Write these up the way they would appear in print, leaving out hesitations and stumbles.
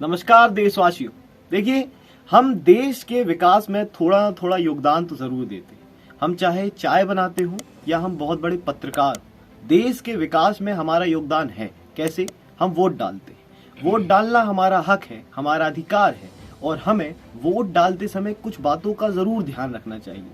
नमस्कार देशवासियों। देखिए, हम देश के विकास में थोड़ा थोड़ा योगदान तो जरूर देते हैं। हम चाहे चाय बनाते हो या हम बहुत बड़े पत्रकार, देश के विकास में हमारा योगदान है। कैसे? हम वोट डालते हैं। वोट डालना हमारा हक है, हमारा अधिकार है और हमें वोट डालते समय कुछ बातों का जरूर ध्यान रखना चाहिए।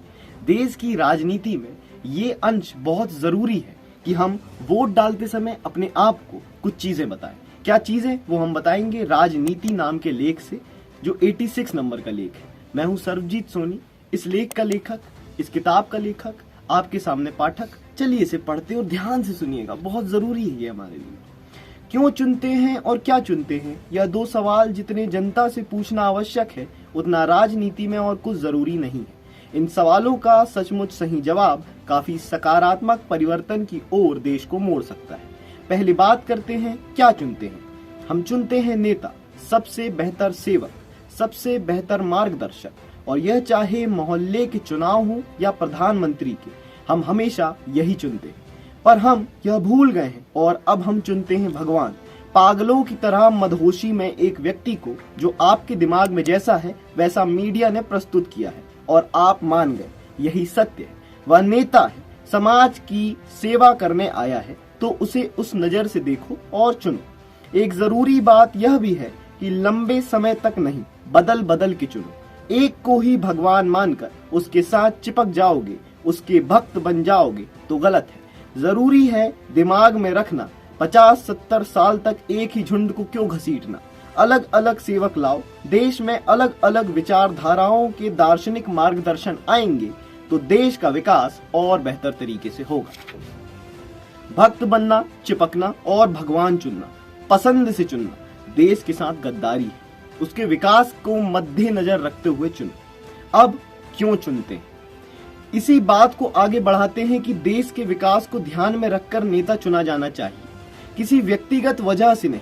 देश की राजनीति में ये अंश बहुत जरूरी है कि हम वोट डालते समय अपने आप को कुछ चीजें बताएं। क्या चीजें, वो हम बताएंगे राजनीति नाम के लेख से, जो 86 नंबर का लेख है। मैं हूं सर्वजीत सोनी, इस लेख का लेखक, इस किताब का लेखक, आपके सामने पाठक। चलिए इसे पढ़ते और ध्यान से सुनिएगा, बहुत जरूरी है ये हमारे लिए। क्यों चुनते हैं और क्या चुनते हैं, यह दो सवाल जितने जनता से पूछना आवश्यक है, उतना राजनीति में और कुछ जरूरी नहीं है। इन सवालों का सचमुच सही जवाब काफी सकारात्मक परिवर्तन की ओर देश को मोड़ सकता है। पहली बात करते हैं, क्या चुनते हैं। हम चुनते हैं नेता, सबसे बेहतर सेवक, सबसे बेहतर मार्गदर्शक, और यह चाहे मोहल्ले के चुनाव हो या प्रधानमंत्री के, हम हमेशा यही चुनते हैं। पर हम यह भूल गए हैं और अब हम चुनते हैं भगवान। पागलों की तरह मदहोशी में एक व्यक्ति को जो आपके दिमाग में जैसा है वैसा मीडिया ने प्रस्तुत किया है और आप मान गए। यही सत्य है। वह नेता है, समाज की सेवा करने आया है, तो उसे उस नजर से देखो और चुनो। एक जरूरी बात यह भी है कि लंबे समय तक नहीं, बदल बदल के चुनो। एक को ही भगवान मानकर उसके साथ चिपक जाओगे, उसके भक्त बन जाओगे तो गलत है। जरूरी है दिमाग में रखना, 50-70 साल तक एक ही झुंड को क्यों घसीटना। अलग अलग सेवक लाओ, देश में अलग अलग विचारधाराओं के दार्शनिक मार्गदर्शन आएंगे तो देश का विकास और बेहतर तरीके से होगा। भक्त बनना, चिपकना और भगवान चुनना, पसंद से चुनना देश के साथ गद्दारी है। उसके विकास को मद्देनजर रखते हुए चुनो। अब क्यों चुनते हैं, इसी बात को आगे बढ़ाते हैं कि देश के विकास को ध्यान में रखकर नेता चुना जाना चाहिए, किसी व्यक्तिगत वजह से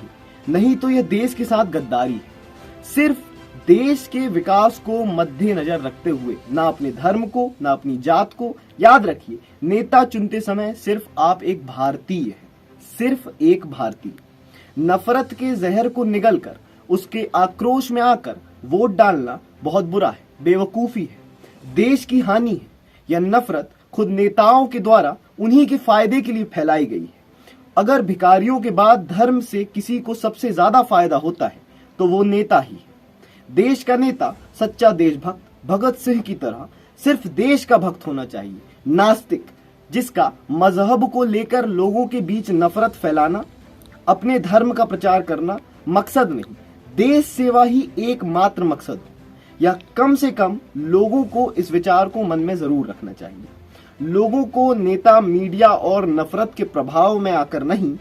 नहीं तो यह देश के साथ गद्दारी है। सिर्फ देश के विकास को मद्देनजर रखते हुए, ना अपने धर्म को, ना अपनी जात को। याद रखिए, नेता चुनते समय सिर्फ आप एक भारतीय हैं, सिर्फ एक भारतीय। नफरत के जहर को निगलकर उसके आक्रोश में आकर वोट डालना बहुत बुरा है, बेवकूफी है, देश की हानि है। यह नफरत खुद नेताओं के द्वारा उन्हीं के फायदे के लिए फैलाई गई है। अगर भिखारियों के बाद धर्म से किसी को सबसे ज्यादा फायदा होता है तो वो नेता ही है। देश का नेता सच्चा देशभक्त, भगत सिंह की तरह सिर्फ देश का भक्त होना चाहिए। नास्तिक, जिसका मजहब को लेकर लोगों के बीच नफरत फैलाना, अपने धर्म का प्रचार करना मकसद नहीं, देश सेवा ही एकमात्र मकसद हो, या कम से कम लोगों को इस विचार को मन में जरूर रखना चाहिए। लोगों को नेता मीडिया और नफरत के प्रभाव में आकर नहीं,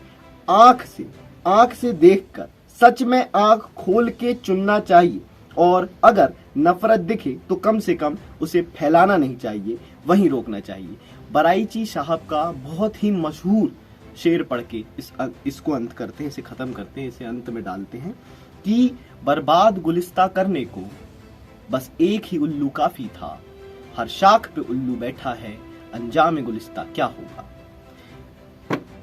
आंख से देखकर, सच में आंख खोल के चुनना चाहिए। और अगर नफरत दिखे तो कम से कम उसे फैलाना नहीं चाहिए, वहीं रोकना चाहिए। बराइची साहब का बहुत ही मशहूर शेर पढ़ के इसको अंत करते हैं, इसे खत्म करते हैं, इसे अंत में डालते हैं कि बर्बाद गुलिस्ता करने को बस एक ही उल्लू काफी था। हर शाख पे उल्लू बैठा है, अंजाम गुलिस्ता क्या होगा।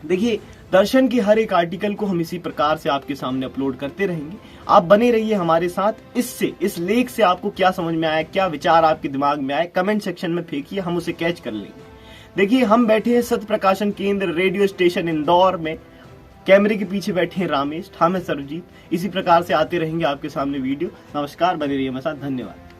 देखिए, दर्शन की हर एक आर्टिकल को हम इसी प्रकार से आपके सामने अपलोड करते रहेंगे। आप बने रहिए हमारे साथ। इस लेख से आपको क्या समझ में आया, क्या विचार आपके दिमाग में आए, कमेंट सेक्शन में फेंकिए, हम उसे कैच कर लेंगे। देखिए, हम बैठे हैं सत्य प्रकाशन केंद्र रेडियो स्टेशन इंदौर में। कैमरे के पीछे बैठे हैं रामेश, हम हैं सर्वजीत। इसी प्रकार से आते रहेंगे आपके सामने वीडियो। नमस्कार, बने रहिए हमारे साथ। धन्यवाद।